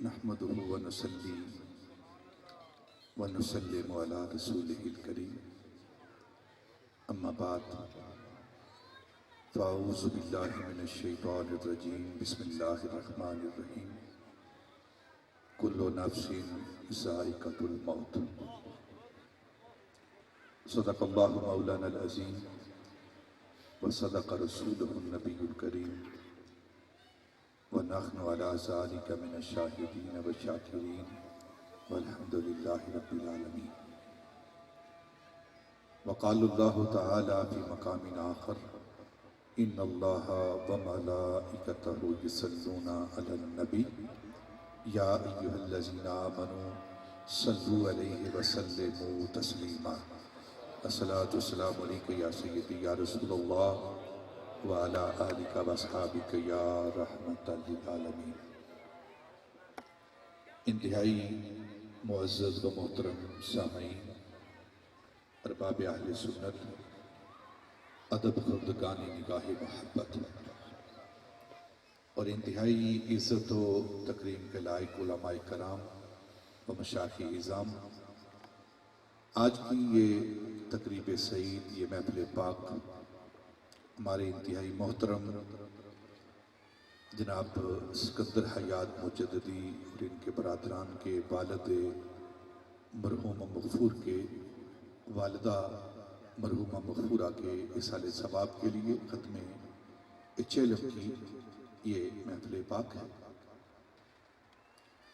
نحمده ونصلي ونسلم على رسوله الكريم اما بعد فاعوذ باللہ من الشیطان الرجیم بسم اللہ الرحمن الرحیم کل نفس ذائقۃ الموت صدق اللہ مولانا العظیم وصدق رسولہ النبی الکریم ونحن على ذلك من الشاهدين والشاكرين والحمد لله رب العالمين. وقال الله تعالى في مقام آخر إن الله وملائكته يصلون على النبي يا أيها الذين آمنوا صلوا عليه وسلموا تسليما. الصلاة والسلام عليك يا سيدي يا رسول الله وعلى آلِكَ وَأَصْحَابِكَ يَا رَحْمَةً لِلْعَالَمِينَ. انتہائی معزز و محترم سامعین، ارباب اہل سنت، ادب خردگان نگاہ محبت اور انتہائی عزت و تکریم کے لائق علماء کرام و مشائخ اعظام، آج کی یہ تقریب سعید، یہ محفل پاک ہمارے انتہائی محترم جناب سکندر حیات مجددی اور ان کے برادران کے والد مرحوم مغفور کے والدہ مرحومہ مغفورہ کے اصالِ ثواب کے لیے ختم چیلم کی یہ محفل پاک ہے.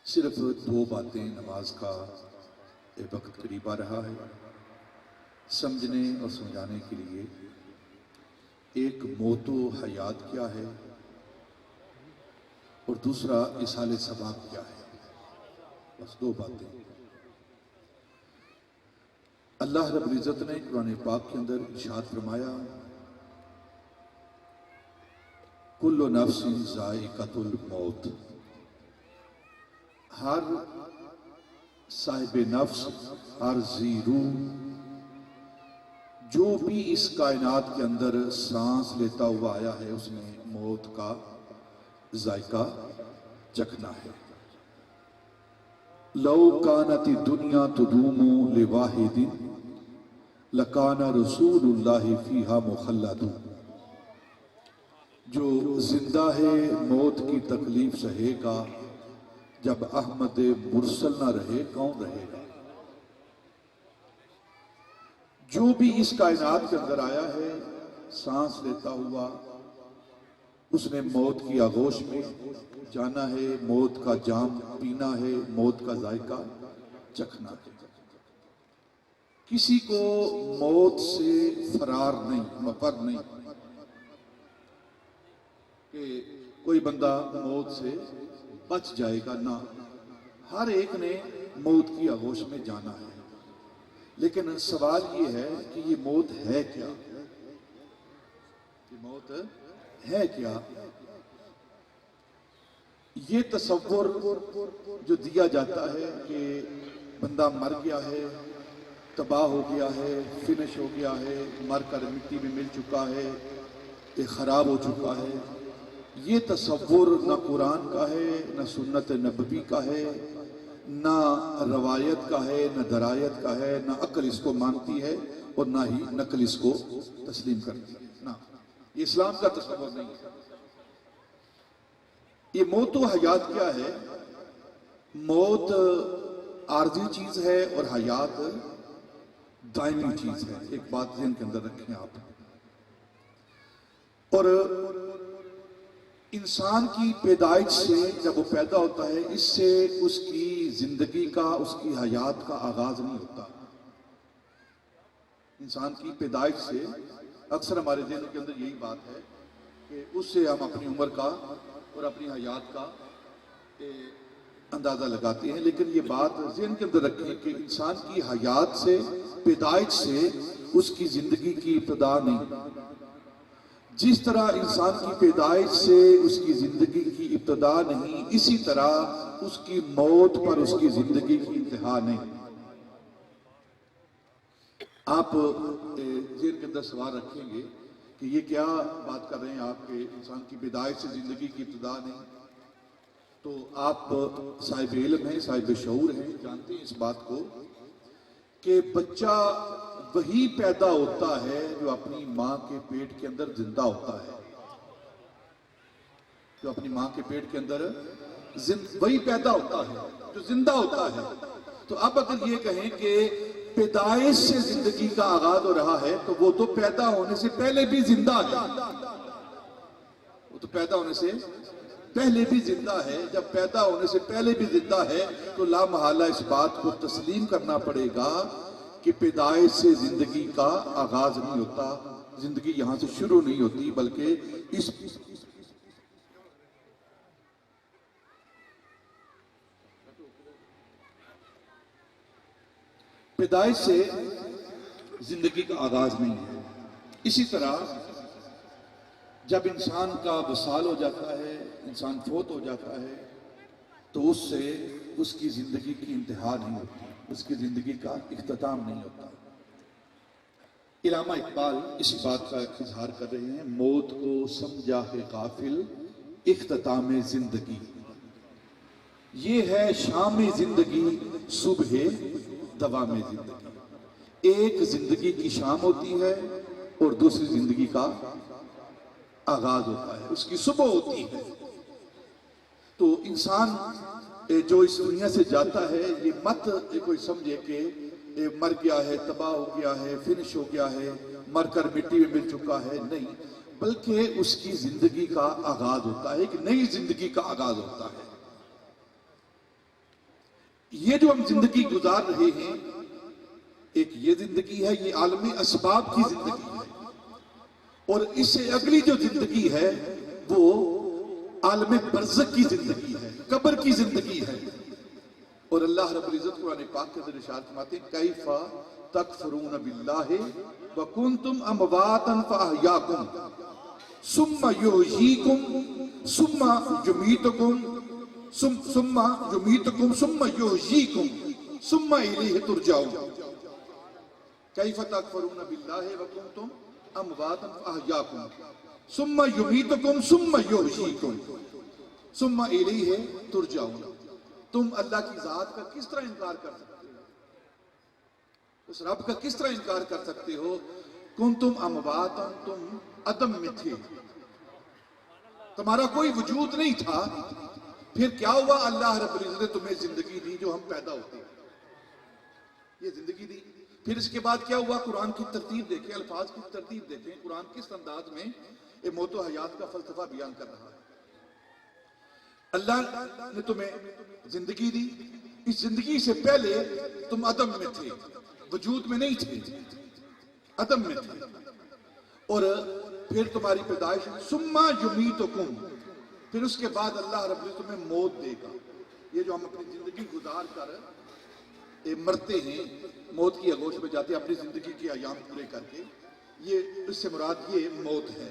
صرف دو باتیں، نماز کا وقت قریب آ رہا ہے، سمجھنے اور سمجھانے کے لیے. ایک موت و حیات کیا ہے اور دوسرا اصالِ ثواب کیا ہے. بس دو باتیں. اللہ رب العزت نے قرآن پاک کے اندر ارشاد فرمایا کل نفس ذائقۃ الموت، ہر صاحب نفس، ہر ذی روح جو بھی اس کائنات کے اندر سانس لیتا ہوا آیا ہے اس نے موت کا ذائقہ چکھنا ہے. لو کانت الدنیا تدوم لواحد لکان رسول اللہ فیہا مخلد. جو زندہ ہے موت کی تکلیف سہے گا، جب احمد مرسل نہ رہے کون رہے گا. جو بھی اس کائنات کے اندر آیا ہے سانس لیتا ہوا اس نے موت کی آغوش میں جانا ہے، موت کا جام پینا ہے، موت کا ذائقہ چکھنا ہے. کسی کو موت سے فرار نہیں، مفر نہیں کہ کوئی بندہ موت سے بچ جائے گا، نہ، ہر ایک نے موت کی آغوش میں جانا ہے. لیکن سوال یہ ہے کہ یہ موت ہے کیا؟ یہ موت ہے کیا؟ یہ تصور جو دیا جاتا ہے کہ بندہ مر گیا ہے، تباہ ہو گیا ہے، فنش ہو گیا ہے، مر کر مٹی میں مل چکا ہے، یہ خراب ہو چکا ہے، یہ تصور نہ قرآن کا ہے، نہ سنت نبوی کا ہے، نہ روایت کا ہے، نہ درایت کا ہے، نہ عقل اس کو مانتی ہے اور نہ ہی نقل اس کو تسلیم کرتی ہے. نہ، یہ اسلام کا تصور نہیں ہے. یہ موت و حیات کیا ہے؟ موت عارضی چیز ہے اور حیات دائمی چیز ہے. ایک بات ذہن کے اندر رکھیں آپ. اور انسان کی پیدائش سے جب وہ پیدا ہوتا ہے اس سے اس کی زندگی کا، اس کی حیات کا آغاز نہیں ہوتا. انسان کی پیدائش سے اکثر ہمارے ذہن کے اندر یہی بات ہے کہ اس سے ہم اپنی عمر کا اور اپنی حیات کا اندازہ لگاتے ہیں. لیکن یہ بات ذہن کے اندر رکھیں کہ انسان کی حیات سے، پیدائش سے اس کی زندگی کی ابتدا نہیں. جس طرح انسان کی پیدائش سے اس کی زندگی کی ابتدا نہیں، اسی طرح اس کی موت پر اس کی زندگی کی انتہا نہیں. آپ ذہن کے اندر سوال رکھیں گے کہ یہ کیا بات کر رہے ہیں آپ کہ انسان کی پیدائش سے زندگی کی ابتدا نہیں. تو آپ صاحب علم ہیں، صاحب شعور ہیں، جانتے ہیں اس بات کو کہ بچہ وہی پیدا ہوتا ہے جو اپنی ماں کے پیٹ کے اندر زندہ ہوتا ہے، جو اپنی ماں کے پیٹ کے اندر وہی پیدا ہوتا ہے جو زندہ ہوتا ہے۔ تو اب اگر یہ کہیں کہ پیدائش سے زندگی کا آغاز ہو رہا ہے تو وہ تو پیدا ہونے سے پہلے بھی زندہ ہے، وہ تو پیدا ہونے سے پہلے بھی زندہ ہے۔ جب پیدا ہونے سے پہلے بھی زندہ ہے تو لا محالہ اس بات کو تسلیم کرنا پڑے گا کہ پیدائش سے زندگی کا آغاز نہیں ہوتا، زندگی یہاں سے شروع نہیں ہوتی، بلکہ اس پیدائش سے زندگی کا آغاز نہیں ہے۔ اسی طرح جب انسان کا وصال ہو جاتا ہے، انسان فوت ہو جاتا ہے، تو اس سے اس کی زندگی کی انتہا نہیں ہوتی، اس کی زندگی کا اختتام نہیں ہوتا۔ علامہ اقبال اس بات کا اظہار کر رہے ہیں، موت کو سمجھا ہے غافل اختتام زندگی، یہ ہے شام زندگی صبح دوام زندگی۔ ایک زندگی کی شام ہوتی ہے اور دوسری زندگی کا آغاز ہوتا ہے، اس کی صبح ہوتی ہے۔ تو انسان جو اس دنیا سے جاتا ہے یہ مت کوئی سمجھے کہ مر گیا ہے، تباہ ہو گیا ہے، فنش ہو گیا ہے، مر کر مٹی میں مل چکا ہے، نہیں، بلکہ اس کی زندگی کا آغاز ہوتا ہے، ایک نئی زندگی کا آغاز ہوتا ہے۔ یہ جو ہم زندگی گزار رہے ہیں، ایک یہ زندگی ہے، یہ عالم اسباب کی زندگی ہے، اور اس سے اگلی جو زندگی ہے وہ عالم برزخ کی زندگی ہے، قبر کی زندگی ہے۔ اور اللہ رب العزت قرآن پاک کے اندر ارشاد فرماتے ہیں کیف تکفرون باللہ وکنتم امواتا فاحیاکم ثم یحییکم ثم یمیتکم ثم یمیتکم ثم یحییکم ثم الیہ ترجعون۔ کیف تکفرون باللہ وکنتم امواتا فاحیاکم ثم یمیتکم ثم یحییکم ثم الیہ ترجعون۔ تم اللہ کی ذات کا کس طرح انکار کر سکتے ہو؟ اس رب کا کس طرح انکار کر سکتے ہو؟ کنتم امواتا، تم عدم میں تھے، تمہارا کوئی وجود نہیں تھا، پھر کیا ہوا؟ اللہ رب العزت نے تمہیں زندگی دی جو ہم پیدا ہوتے ہیں، یہ زندگی دی۔ پھر اس کے بعد کیا ہوا؟ قرآن کی ترتیب دیکھیں، الفاظ کی ترتیب دیکھیں، قرآن کس انداز میں موت و حیات کا فلسفہ بیان کر رہا ہے۔ اللہ نے تمہیں زندگی دی، اس زندگی سے پہلے تم عدم میں تھے، وجود میں نہیں تھے، عدم میں تھے، اور پھر تمہاری پیدائش، ثم یمیتکم، پھر اس کے بعد اللہ رب العزت تمہیں موت دے گا۔ یہ جو ہم اپنی زندگی گزار کر مرتے ہیں، موت کی آغوش میں جاتے ہیں اپنی زندگی کے ایام پورے کر کے، یہ اس سے مراد یہ موت ہے۔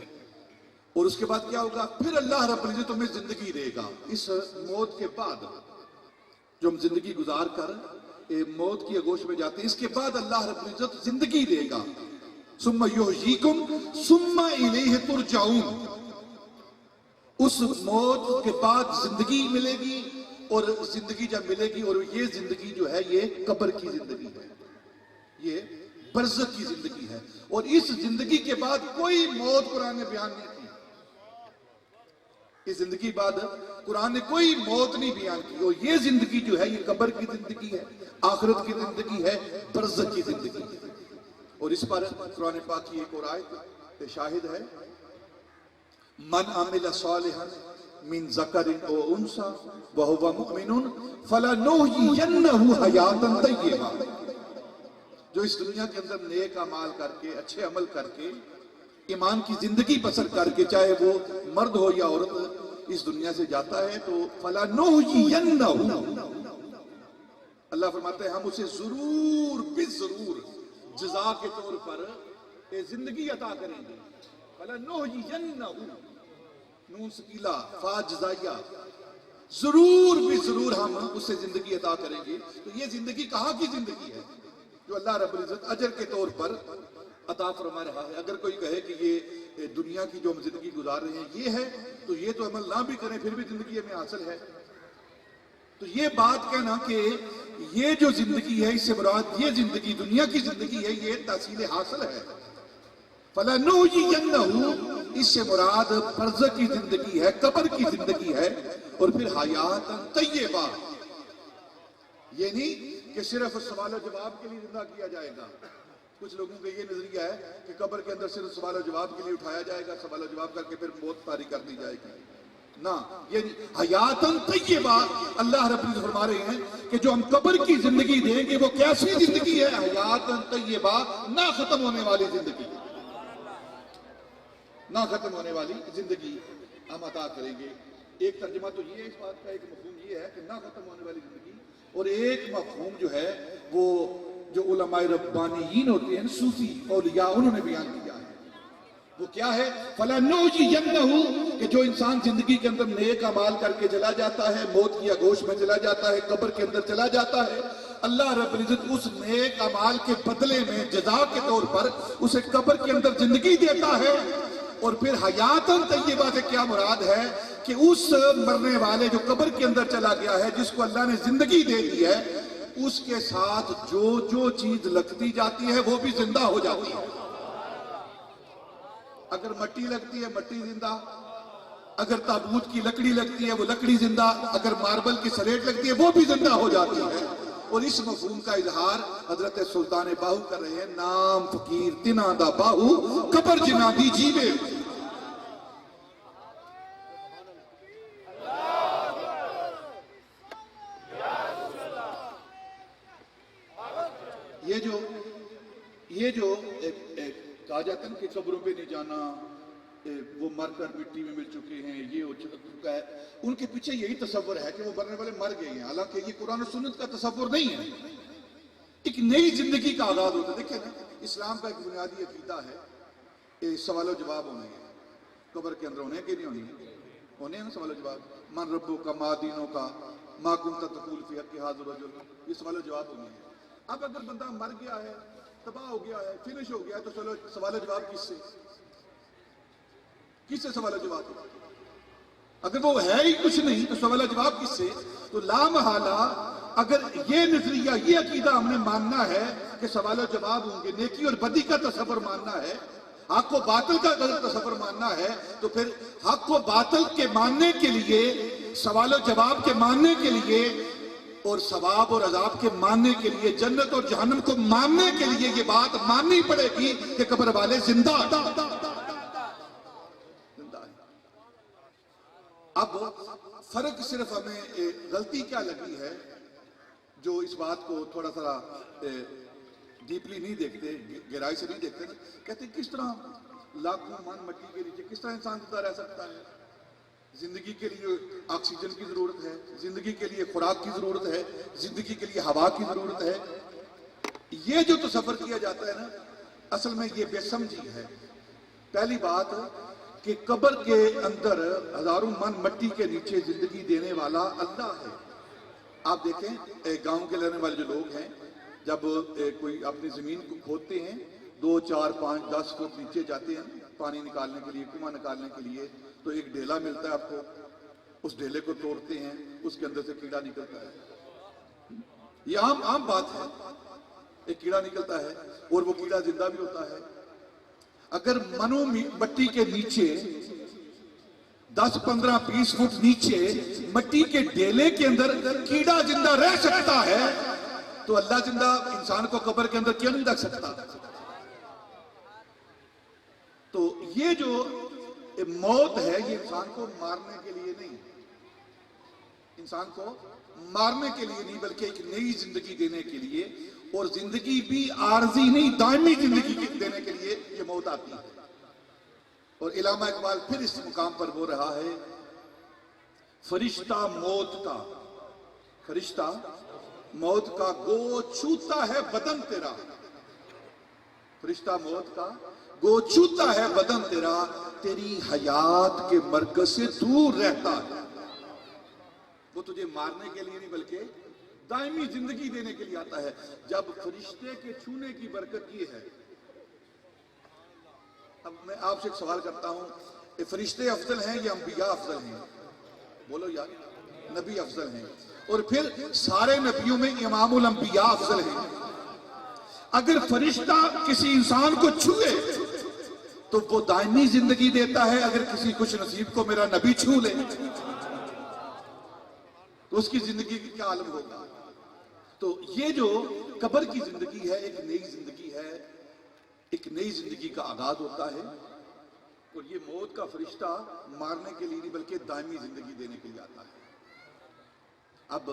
اور اس کے بعد کیا ہوگا؟ پھر اللہ رب العزت تمہیں زندگی دے گا۔ اس موت کے بعد جو ہم زندگی گزار کر موت کی آغوش میں جاتے ہیں، اس کے بعد اللہ رب العزت زندگی دے گا۔ ثم یحییکم ثم الیہ ترجعون، اس موت کے بعد زندگی ملے گی، اور زندگی جب ملے گی، اور یہ زندگی جو ہے یہ قبر کی زندگی ہے، یہ برزخ کی زندگی ہے، اور اس زندگی کے بعد کوئی موت قرآن نے بیان نہیں کی۔ اس زندگی بعد قرآن نے کوئی موت نہیں بیان کی، اور یہ زندگی جو ہے یہ قبر کی زندگی ہے، آخرت کی زندگی ہے، برزخ کی زندگی ہے۔ اور اس پر قرآن پاک کی ایک اور آیت شاہد ہے، من عمل صالحا من ذکر او انثی وہو مؤمن فلنحیینہ حیاتا طیبہ، جو اس دنیا کے اندر نیک اعمال کر کے، اچھے عمل کر کے، ایمان کی زندگی بسر کر کے، چاہے وہ مرد ہو یا عورت، اس دنیا سے جاتا ہے تو فلنحیینہ، اللہ فرماتے ہیں ہم اسے ضرور بالضرور جزا کے طور پر زندگی عطا کریں گے۔ فلنحیینہ، نون سکیلا فا جزائیہ، ضرور بھی ضرور ہم اسے زندگی عطا کریں گے۔ تو یہ زندگی کہاں کی زندگی ہے جو اللہ رب العزت اجر کے طور پر عطا فرما رہا ہے؟ اگر کوئی کہے کہ یہ دنیا کی جو ہم زندگی گزار رہے ہیں یہ ہے، تو یہ تو عمل نہ بھی کریں پھر بھی زندگی ہمیں حاصل ہے، تو یہ بات کہنا کہ یہ جو زندگی ہے اس سے مراد یہ زندگی دنیا کی زندگی ہے، یہ تحصیل حاصل ہے. فَلَنُحْيِيَنَّهُ اس سے مراد برزخ کی زندگی ہے، قبر کی زندگی ہے، اور پھر حیات طیبہ. یہ نہیں کہ صرف سوال و جواب کے لیے زندہ کیا جائے گا. کچھ لوگوں کا یہ نظریہ ہے کہ قبر کے اندر صرف سوال و جواب کے لیے اٹھایا جائے گا، سوال و جواب کر کے پھر موت طاری کر دی جائے گی. نہ، یہ حیاتاً طیبہ اللہ رب العزت فرما رہے ہیں کہ جو ہم قبر کی زندگی دیں گے وہ کیسی زندگی ہے؟ حیاتاً طیبہ، نہ ختم ہونے والی زندگی، نہ ختم ہونے والی زندگی ہم عطا کریں گے. ایک ترجمہ تو یہ ہے اس بات کا، ایک مفہوم یہ ہے کہ نہ ختم ہونے والی زندگی، اور ایک مفہوم جو ہے وہ جو علماء ربانیین ہوتے ہیں، صوفی اولیاء، انہوں نے بیان کیا ہے. وہ کیا ہے؟ فَلَنُحْيِيَنَّهُ کہ جو انسان زندگی کے اندر نیک اعمال کر کے چلا جاتا ہے، موت کی آغوش میں چلا جاتا ہے، قبر کے اندر چلا جاتا ہے، اللہ رب العزت اس نیک اعمال کے بدلے میں جزا کے طور پر اسے قبر کے اندر زندگی دیتا ہے. اور پھر حیاتاً طیبہ سے کیا مراد ہے کہ اس مرنے والے جو قبر کے اندر چلا گیا ہے، جس کو اللہ نے زندگی دے دی ہے، اس کے ساتھ جو جو چیز لگتی جاتی ہے وہ بھی زندہ ہو جاتی ہے. اگر مٹی لگتی ہے مٹی زندہ، اگر تابوت کی لکڑی لگتی ہے وہ لکڑی زندہ، اگر ماربل کی سلیٹ لگتی ہے وہ بھی زندہ ہو جاتی ہے. اور اس مفہوم کا اظہار حضرت سلطان باہو کر رہے ہیں. نام فقیر تنا دا باہو قبر جنا دی جیوے. یہ جو کہا جاتا ہے کہ قبروں پہ نہیں جانا، وہ مر کر مٹی میں مل چکے ہیں، یہ ہو چکا ہے، ان کے پیچھے یہی تصور ہے کہ وہ مرنے والے مر گئے ہیں. حالانکہ یہ قرآن و سنت کا تصور نہیں ہے. ایک نئی زندگی کا آغاز ہوتا ہے. دیکھیں نا، اسلام کا ایک بنیادی عقیدہ ہے سوال و جواب ہونے ہیں. قبر کے اندر ہونے کہ نہیں ہونے ہیں نا سوال و جواب. من ربو کا، ما دینوں کا، ما کنت تقول فی حق ھذا الرجل، یہ سوال و جواب ہونے ہیں. اب اگر بندہ مر گیا ہے، تباہ ہو گیا ہے، فنش ہو گیا ہے، تو چلو سوال و جواب کس سے سوال و جواب ہو؟ اگر وہ ہے ہی کچھ نہیں تو سوال و جواب کس سے؟ تو لا محالہ اگر یہ نظریہ، یہ عقیدہ ہم نے ماننا ہے کہ سوال و جواب ہوں گے، نیکی اور بدی کا تصور ماننا ہے، حق و باطل کا تصور ماننا ہے، تو پھر حق و باطل کے ماننے کے لیے، سوال و جواب کے ماننے کے لیے، اور ثواب اور عذاب کے ماننے کے لیے، جنت اور جہنم کو ماننے کے لیے یہ بات ماننی پڑے گی کہ قبر والے زندہ ہے. اب فرق صرف ہمیں غلطی کیا لگی ہے، جو اس بات کو تھوڑا سا ڈیپلی نہیں دیکھتے، گہرائی سے نہیں دیکھتے، کہتے کس طرح لاکھوں من مٹی کے نیچے کس طرح انسان زندہ رہ سکتا ہے؟ زندگی کے لیے آکسیجن کی ضرورت ہے، زندگی کے لیے خوراک کی ضرورت ہے، زندگی کے لیے ہوا کی ضرورت ہے. یہ جو تصور کیا جاتا ہے نا، اصل میں یہ بے سمجھی ہے. پہلی بات کہ قبر کے اندر ہزاروں من مٹی کے نیچے زندگی دینے والا اللہ ہے. آپ دیکھیں گاؤں کے رہنے والے جو لوگ ہیں، جب کوئی اپنی زمین کو کھودتے ہیں، 2 4 5 10 فٹ نیچے جاتے ہیں پانی نکالنے کے لیے، کنواں نکالنے کے لیے، تو ایک ڈھیلا ملتا ہے آپ کو. اس ڈھیلے کو توڑتے ہیں، اس کے اندر سے کیڑا نکلتا ہے. یہ عام بات ہے، ایک کیڑا نکلتا ہے اور وہ کیڑا زندہ بھی ہوتا ہے. اگر منو مٹی کے نیچے 10 15 20 فٹ نیچے مٹی کے ڈھیلے کے اندر کیڑا زندہ رہ سکتا ہے تو اللہ زندہ انسان کو قبر کے اندر کیوں نہیں رکھ سکتا؟ تو یہ جو موت ہے یہ انسان کو مارنے کے لیے نہیں، انسان کو مارنے کے لیے نہیں، بلکہ ایک نئی زندگی دینے کے لیے، اور زندگی بھی عارضی نہیں دائمی زندگی دینے کے لیے یہ موت آتی ہے. اور علامہ اقبال پھر اس مقام پر وہ رہا ہے، فرشتہ موت کا گو چھوتا ہے بدن تیرا. فرشتہ موت کا گو چھوتا ہے بدن تیرا، تیری حیات کے مرکز سے دور رہتا ہے. وہ تجھے مارنے کے لیے نہیں بلکہ دائمی زندگی دینے کے لیے آتا ہے. جب فرشتے کے چھونے کی برکت یہ ہے. اب میں آپ سے ایک سوال کرتا ہوں، فرشتے افضل ہیں یا انبیاء افضل ہیں؟ بولو یار. نبی افضل ہیں، اور پھر سارے نبیوں میں امام الانبیاء افضل ہیں۔ اگر فرشتہ کسی انسان کو چھوئے تو وہ دائمی زندگی دیتا ہے، اگر کسی خوش نصیب کو میرا نبی چھو لے تو اس کی زندگی کی کیا عالم ہوگا۔ تو یہ جو قبر کی زندگی ہے، ایک نئی زندگی ہے، ایک نئی زندگی کا آغاز ہوتا ہے، اور یہ موت کا فرشتہ مارنے کے لیے نہیں بلکہ دائمی زندگی دینے کے لیے آتا ہے۔ اب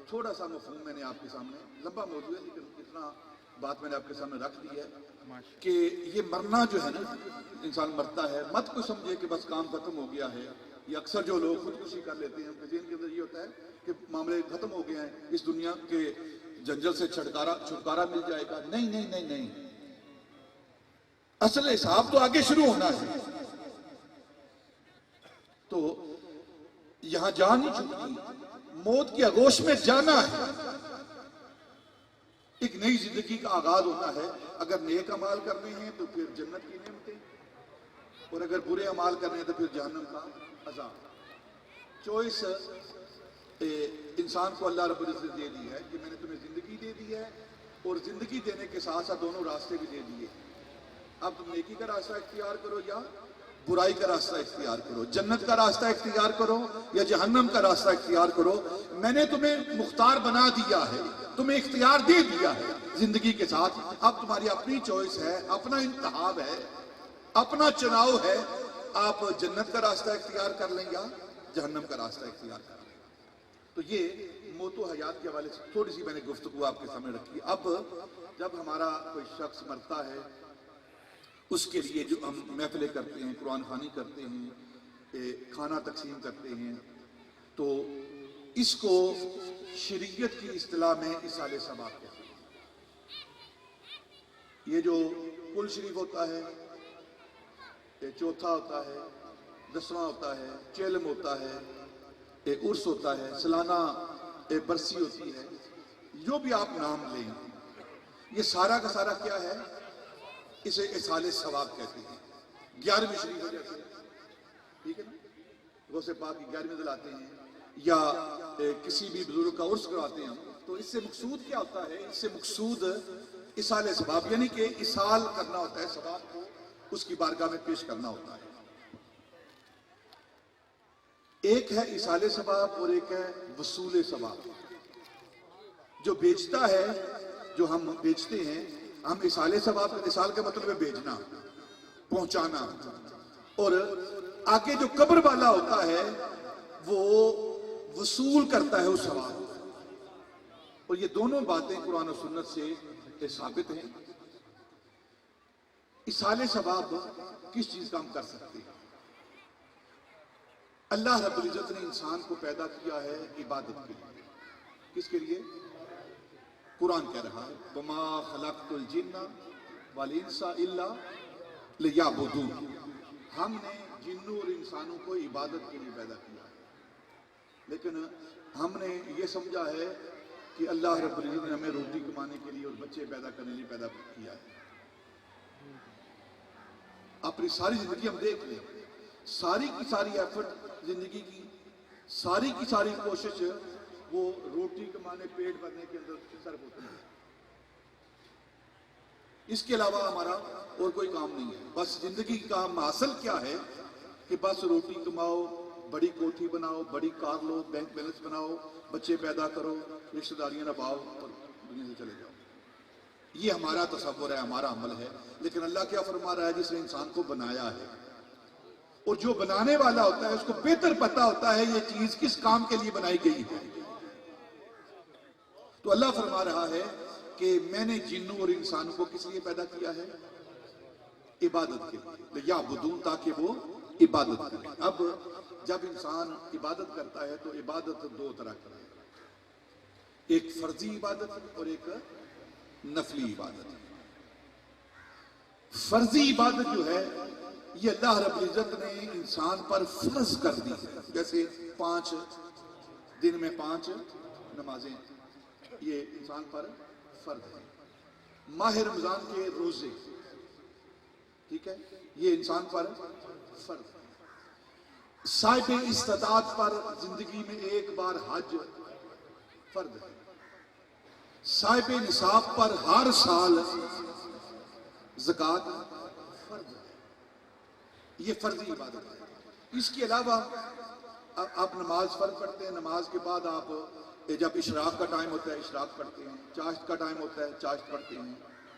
تھوڑا سا مفہوم میں نے آپ کے سامنے، لمبا موضوع ہے لیکن اتنا بات میں نے آپ کے سامنے رکھ دی ہے کہ یہ مرنا جو ہے نا، انسان مرتا ہے، مت کوئی سمجھے کہ بس کام ختم ہو گیا ہے۔ یہ اکثر جو لوگ خودکشی کر لیتے ہیں ان کے ذہن کے اندر یہ ہوتا ہے کہ معاملے ختم ہو گئے ہیں، اس دنیا کے جنجل سے چھٹکارا مل جائے گا۔ نہیں نہیں نہیں نہیں، اصل حساب تو آگے شروع ہونا ہے۔ تو یہاں جان نہیں چھوٹی، موت کی آغوش میں جانا ہے، ایک نئی زندگی کا آغاز ہوتا ہے۔ اگر نیک اعمال کرنے ہیں تو پھر جنت کی نعمتیں، اور اگر برے اعمال کرنے ہیں تو پھر جہنم کا عذاب۔ چوائس انسان کو اللہ رب العزت نے دے دی ہے کہ میں نے تمہیں زندگی دے دی ہے، اور زندگی دینے کے ساتھ ساتھ دونوں راستے بھی دے دیے۔ اب تم نیکی کا راستہ اختیار کرو یا برائی کا راستہ اختیار کرو، جنت کا راستہ اختیار کرو یا جہنم کا راستہ اختیار کرو۔ میں نے تمہیں مختار بنا دیا ہے، تمہیں اختیار دے دیا ہے زندگی کے ساتھ۔ اب تمہاری اپنی چوائس ہے، اپنا انتخاب ہے، اپنا چناؤ ہے۔ آپ جنت کا راستہ اختیار کر لیں یا جہنم کا راستہ اختیار کر لیں۔ تو یہ موت و حیات کے حوالے سے تھوڑی سی میں نے گفتگو آپ کے سامنے رکھی۔ اب جب ہمارا کوئی شخص مرتا ہے، اس کے لیے جو ہم محفلیں کرتے ہیں، قرآن خوانی کرتے ہیں، کھانا تقسیم کرتے ہیں، تو اس کو شریعت کی اصطلاح میں اصالِ ثواب کہتے ہیں۔ یہ جو کل شریف ہوتا ہے، چوتھا ہوتا ہے، 10واں ہوتا ہے، چیلم ہوتا ہے، عرس ہوتا ہے، سالانہ برسی ہوتی ہے، جو بھی آپ نام لیں، یہ سارا کا سارا کیا ہے؟ اسے اصالِ ثواب کہتے ہیں۔ 11ویں شریف ہو جاتی ہے، ٹھیک ہے نا، غوث پاک کی 11ویں دلاتے ہیں، یا کسی بھی بزرگ کا عرس کرواتے ہیں، تو اس سے مقصود کیا ہوتا ہے؟ اس سے مقصود اصالِ ثواب، یعنی کہ اصال کرنا ہوتا ہے، ثواب کو اس کی بارگاہ میں پیش کرنا ہوتا ہے۔ ایک ہے اصالِ ثواب اور ایک ہے وصول ثواب۔ جو بیچتا ہے، جو ہم بیچتے ہیں، ہم اصالِ ثواب، اصال کا مطلب ہے بیچنا، پہنچانا، اور آگے جو قبر والا ہوتا ہے وہ وصول کرتا ہے اس ثواب۔ اور یہ دونوں باتیں قرآن و سنت سے ثابت ہیں۔ اصالِ ثواب کس چیز کا ہم کر سکتے ہیں؟ اللہ رب العزت نے انسان کو پیدا کیا ہے عبادت کے لیے۔ کس کے لیے؟ قرآن کہہ رہا ہے وَمَا خَلَقْتُ الْجِنَّ وَالْإِنسَ إِلَّا لِيَعْبُدُونِ۔ ہم نے جنوں اور انسانوں کو عبادت کے لیے پیدا کیا ہے، لیکن ہم نے یہ سمجھا ہے کہ اللہ رب العزت نے ہمیں روٹی کمانے کے لیے اور بچے پیدا کرنے کے لیے پیدا کیا ہے۔ اپنی ساری زندگی ہم دیکھ لیں، ساری کی ساری ایفرٹ زندگی کی، ساری کی ساری کوشش وہ روٹی کمانے، پیٹ بھرنے کے اندر صرف ہوتی ہے۔ اس کے علاوہ ہمارا اور کوئی کام نہیں ہے۔ بس زندگی کا حاصل کیا ہے کہ بس روٹی کماؤ، بڑی کوٹھی بناؤ، بڑی کار لو، بینک بیلنس بناؤ، بچے پیدا کرو، رشتہ داریاں نبھاؤ اور دنیا سے چلے جاؤ۔ یہ ہمارا تصور ہے، ہمارا عمل ہے۔ لیکن اللہ کیا فرما رہا ہے؟ جس نے انسان کو بنایا ہے، اور جو بنانے والا ہوتا ہے اس کو بہتر پتا ہوتا ہے یہ چیز کس کام کے لیے بنائی گئی ہے۔ تو اللہ فرما رہا ہے کہ میں نے جنوں اور انسانوں کو کس لیے پیدا کیا ہے؟ عبادت کے لیے، یعبدون، تاکہ وہ عبادت کریں۔ اب جب انسان عبادت کرتا ہے تو عبادت دو طرح کی ہے، ایک فرضی عبادت اور ایک نفلی عبادت۔ فرضی عبادت جو ہے یہ اللہ رب العزت نے انسان پر فرض کر دی ہے، جیسے 5 دن میں 5 نمازیں، یہ انسان پر فرض ہے۔ ماہ رمضان کے روزے، ٹھیک ہے، یہ انسان پر فرض ہے۔ صاحب استطاعت پر زندگی میں ایک بار حج فرض ہے، صاحب نصاب پر ہر سال زکوٰۃ فرض ہے، یہ فرضی عبادت ہے۔ اس کے علاوہ آپ نماز فرض پڑھتے ہیں، نماز کے بعد آپ جب اشراق کا ٹائم ہوتا ہے اشراق پڑھتے ہیں، چاشت کا ٹائم ہوتا ہے چاشت پڑھتے ہیں،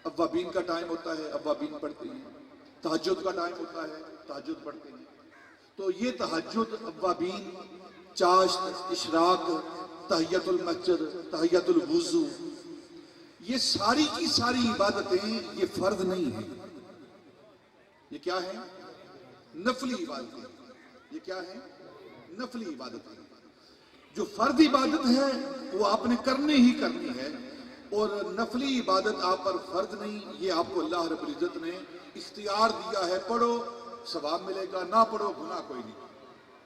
اوابین کا ٹائم ہوتا ہے اوابین پڑھتے ہیں، تہجد کا ٹائم ہوتا ہے تہجد پڑھتے ہیں۔ تو یہ تہجد، اوابین، چاشت، اشراق، تحیت المسجد، تحیت الوضو، یہ ساری کی ساری عبادتیں یہ فرض نہیں ہیں، یہ کیا ہیں؟ نفلی عبادتیں۔ یہ کیا ہیں؟ نفلی عبادتیں۔ جو فرض عبادت ہے وہ آپ نے کرنے ہی کرنی ہے، اور نفلی عبادت آپ پر فرض نہیں، یہ آپ کو اللہ رب العزت نے اختیار دیا ہے، پڑھو ثواب ملے گا، نہ پڑھو گناہ کوئی نہیں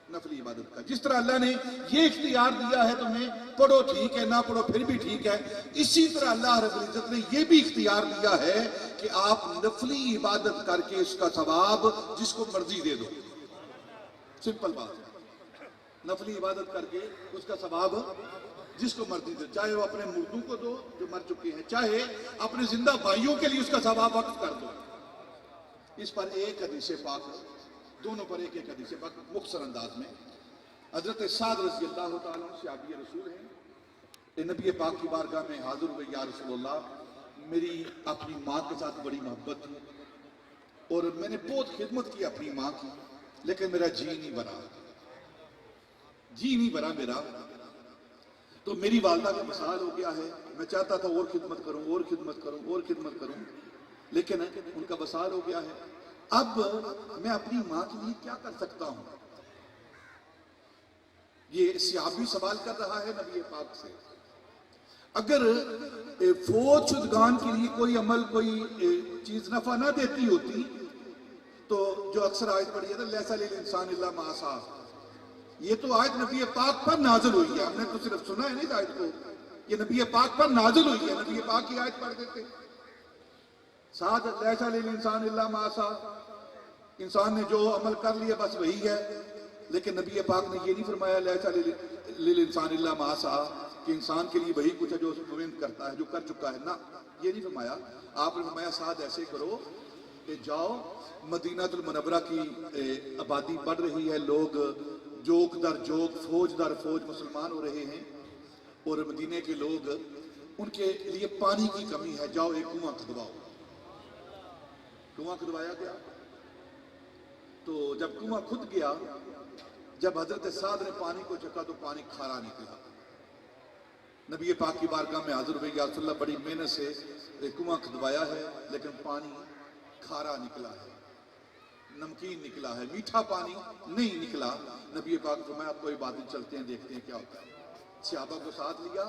نفلی عبادت کا۔ جس طرح اللہ نے یہ اختیار دیا ہے تمہیں، پڑھو ٹھیک ہے نہ پڑھو پھر بھی ٹھیک ہے، اسی طرح اللہ رب العزت نے یہ بھی اختیار دیا ہے کہ آپ نفلی عبادت کر کے اس کا ثواب جس کو مرضی دے دو۔ سمپل بات ہے، نفلی عبادت کر کے اس کا ثواب جس کو مرضی دے، چاہے وہ اپنے مردوں کو دو جو مر چکے ہیں، چاہے اپنے زندہ بھائیوں کے لیے اس کا ثواب وقف کر دو۔ اس پر ایک حدیث پاک، دونوں پر ایک ایک حدیث پاک مختصر انداز میں۔ حضرت سعد رضی اللہ تعالیٰ عنہ صحابی رسول ہیں، نبی پاک کی بارگاہ میں حاضر ہوئے، یا رسول اللہ میری اپنی ماں کے ساتھ بڑی محبت تھی اور میں نے بہت خدمت کی اپنی ماں کی، لیکن میرا جی نہیں بھرا میرا، تو میری والدہ کا وصال ہو گیا ہے، میں چاہتا تھا اور خدمت کروں، لیکن ان کا وصال ہو گیا ہے، اب میں اپنی ماں کے لیے کیا کر سکتا ہوں؟ یہ صحابی سوال کر رہا ہے نبی پاک سے۔ اگر فوت شدگان کے لیے کوئی عمل، کوئی چیز نفع نہ دیتی ہوتی تو جو اکثر آیت پڑھی ہے لیسا للانسان الا ما سعی، یہ تو آیت نبی پاک پر نازل ہوئی ہے، ہم نے تو صرف سنا ہے نہیں آیت کو، یہ نبی پاک پر نازل ہوئی ہے، نبی پاک کی آیت پڑھ دیتے۔ ساتھ لیسا للانسان الا ما سعی، انسان نے جو عمل کر لیا بس وہی ہے، لیکن نبی پاک نے یہ نہیں فرمایا لیسا للانسان الا ما سعی کہ انسان کے لیے وہی کچھ ہے جو محنت کرتا ہے، جو کر چکا ہے، نہ، یہ نہیں فرمایا۔ آپ نے فرمایا ساتھ ایسے کرو کہ جاؤ، مدینہ المنورہ کی آبادی بڑھ رہی ہے، لوگ جوک در جوک، فوج در فوج مسلمان ہو رہے ہیں، اور مدینے کے لوگ، ان کے لیے پانی کی کمی ہے، جاؤ ایک کنواں کھدواؤ۔ کنواں کھدوایا گیا، تو جب کنواں کھد گیا، جب حضرت سعد نے پانی کو چکھا تو پانی کھارا نکلا۔ نبی پاک کی بارگاہ میں حاضر ہوئے، یا رسول اللہ بڑی محنت سے کنواں کھدوایا ہے لیکن پانی کھارا نکلا ہے، نمکین نکلا ہے، میٹھا پانی نہیں نکلا۔ نبی پاک کو میں کوئی بات نہیں، چلتے ہیں دیکھتے ہیں کیا ہوتا ہے۔ صحابہ کو ساتھ لیا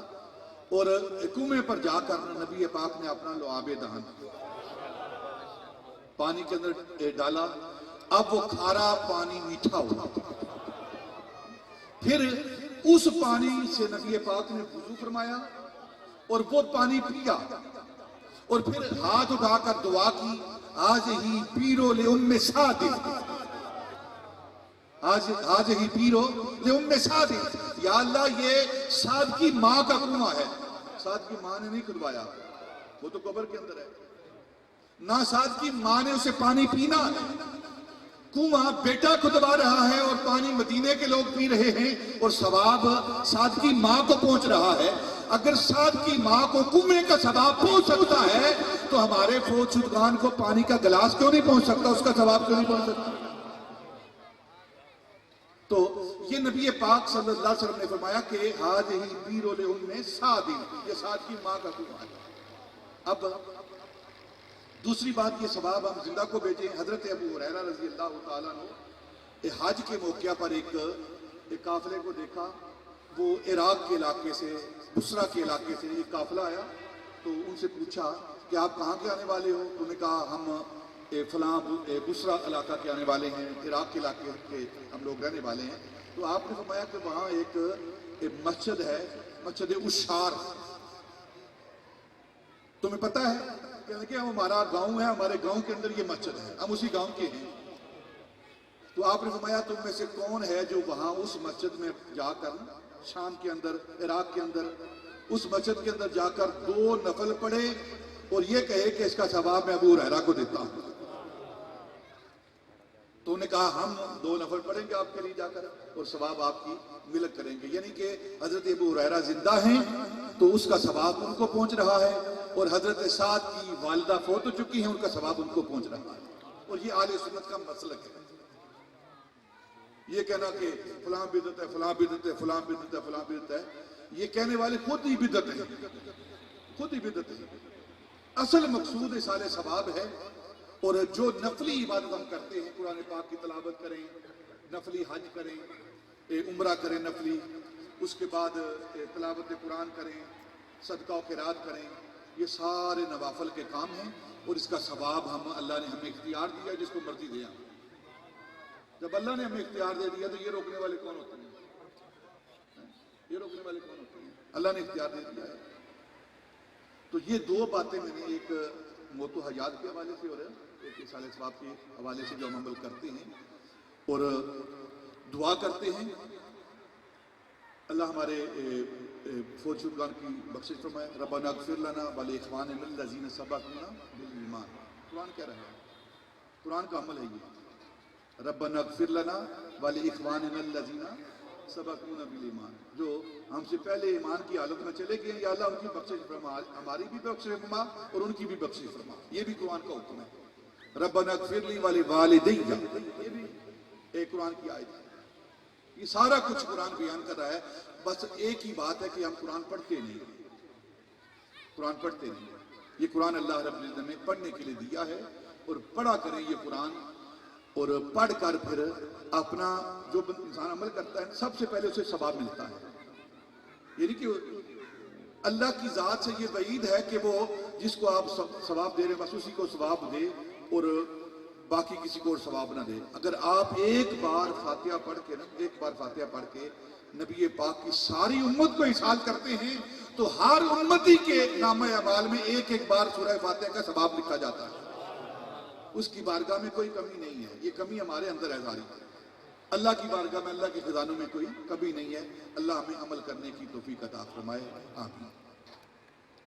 اور کنویں پر جا کر نبی پاک نے اپنا لعاب دہن پانی کے اندر ڈالا، اب وہ کھارا پانی میٹھا ہوا۔ پھر اس پانی سے نبی پاک نے وضو فرمایا اور وہ پانی پیا، اور پھر ہاتھ اٹھا کر دعا کی، آج ہی پیرو لأم سعد، آج ہی پیرو لأم سعد، یا اللہ یہ سعد کی ماں کا کنواں ہے۔ سعد کی ماں نے نہیں کھدوایا، وہ تو قبر کے اندر ہے، نہ سعد کی ماں نے اسے پانی پینا ہے، کنواں بیٹا کھدوا رہا ہے اور پانی مدینے کے لوگ پی رہے ہیں، اور ثواب سعد کی ماں کو پہنچ رہا ہے۔ اگر سعد کی ماں کو کنویں کا ثواب پہنچ سکتا ہے تو ہمارے فوت شدگان کو پانی کا گلاس کیوں نہیں پہنچ سکتا، اس کا ثواب کیوں نہیں پہنچ سکتا؟ تو یہ نبی پاک صلی اللہ علیہ وسلم نے فرمایا کہ آج ہی بیرو لأم سعد، یہ سعد کی ماں کا کنواں ہے۔ اب دوسری بات، یہ ثواب ہم زندہ کو بھیجیں۔ حضرت ابو ہریرہ رضی اللہ تعالیٰ عنہ حج کے موقع پر ایک قافلے کو دیکھا، وہ عراق کے علاقے سے، بصرہ کے علاقے سے ایک قافلہ آیا، تو ان سے پوچھا کہ آپ کہاں کے آنے والے ہو؟ انہوں نے کہا ہم فلاں بصرہ علاقہ کے آنے والے ہیں، عراق کے علاقے کے ہم لوگ رہنے والے ہیں۔ تو آپ نے فرمایا کہ وہاں ایک مسجد ہے، مسجد عشار، تمہیں پتہ ہے کہ ہمارا گاؤں ہے، ہمارے گاؤں کے اندر یہ مسجد ہے، ہم اسی گاؤں کے ہیں۔ تو آپ نے فرمایا تم میں سے کون ہے جو وہاں اس مسجد میں جا کر شام کے اندر عراق کے اندر اس مسجد کے اندر جا کر 2 نفل پڑھے اور یہ کہے کہ اس کا ثواب میں ابو ہریرہ کو دیتا ہوں. تو انہوں نے کہا ہم 2 نفل پڑھیں گے آپ کے لیے جا کر اور ثواب آپ کی ملک کریں گے. یعنی کہ حضرت ابو ہریرہ زندہ ہیں تو اس کا ثواب ان کو پہنچ رہا ہے اور حضرت سعد کی والدہ فوت ہو چکی ہیں ان کا ثواب ان کو پہنچ رہا ہے. اور یہ اہل سنت کا مسلک ہے. یہ کہنا کہ فلاں بدعت ہے فلاں بدعت ہے فلاں بدعت ہے فلاں بدعت ہے، یہ کہنے والے خود ہی بدعت ہیں، خود ہی بدعت ہیں. اصل مقصود اصال ثواب ہے. اور جو نفلی عبادت ہم کرتے ہیں، قرآن پاک کی تلاوت کریں، نفلی حج کریں، عمرہ کریں نفلی، اس کے بعد تلاوت قرآن کریں، صدقہ و خیرات کریں، یہ سارے نوافل کے کام ہیں اور اس کا ثواب اللہ نے ہمیں اختیار دیا جس کو مرضی دیا. جب اللہ نے ہمیں اختیار دے دیا تو یہ روکنے والے کون ہوتے ہیں؟ یہ روکنے والے کون ہوتے ہیں؟ اللہ نے اختیار دے دیا ہے. تو یہ 2 باتیں میں نے ایک موت و حیات کے حوالے سے اور ایک اصال ثواب کے حوالے سے جو ہم عمل کرتے ہیں اور دعا کرتے ہیں. اللہ ہمارے فوت شدگان کی بخشش فرمائے. ربنا اغفر لنا ولاخواننا الذین سبقونا بالایمان. قرآن کہہ رہا ہے، قرآن کا عمل ہے یہ. ربنا اغفر لنا ولاخواننا الذین سبقونا بالایمان. جو ہم سے پہلے ایمان کی حالت میں چلے گئے، یا اللہ ان کی بخشش فرما، ہماری بھی بخشش فرما اور ان کی بھی بخشش فرما. یہ بھی قرآن کا حکم ہے. ربنا اغفر لی ولوالدی، یہ بھی ایک قرآن کی آیت ہے. یہ سارا کچھ قرآن بیان کر رہا ہے. بس ایک ہی بات ہے کہ ہم قرآن پڑھتے نہیں، قرآن پڑھتے نہیں. یہ قرآن اللہ رب العزت نے پڑھنے کے لیے دیا ہے اور پڑھا کریں یہ قرآن. اور پڑھ کر پھر اپنا جو انسان عمل کرتا ہے سب سے پہلے اسے ثواب ملتا ہے. یعنی کہ اللہ کی ذات سے یہ وعید ہے کہ وہ جس کو آپ ثواب دے رہے ہیں بس اسی کو ثواب دے اور باقی کسی کو اور ثواب نہ دے. اگر آپ ایک بار فاتحہ پڑھ کے نبی پاک کی ساری امت کو احسان کرتے ہیں تو ہر امتی کے نامہ اعمال میں ایک بار سورہ فاتحہ کا ثواب لکھا جاتا ہے. اس کی بارگاہ میں کوئی کمی نہیں ہے. یہ کمی ہمارے اندر ہے ظاہر. اللہ کی بارگاہ میں اللہ کے خزانوں میں کوئی کمی نہیں ہے. اللہ ہمیں عمل کرنے کی توفیق عطا فرمائے. آمین.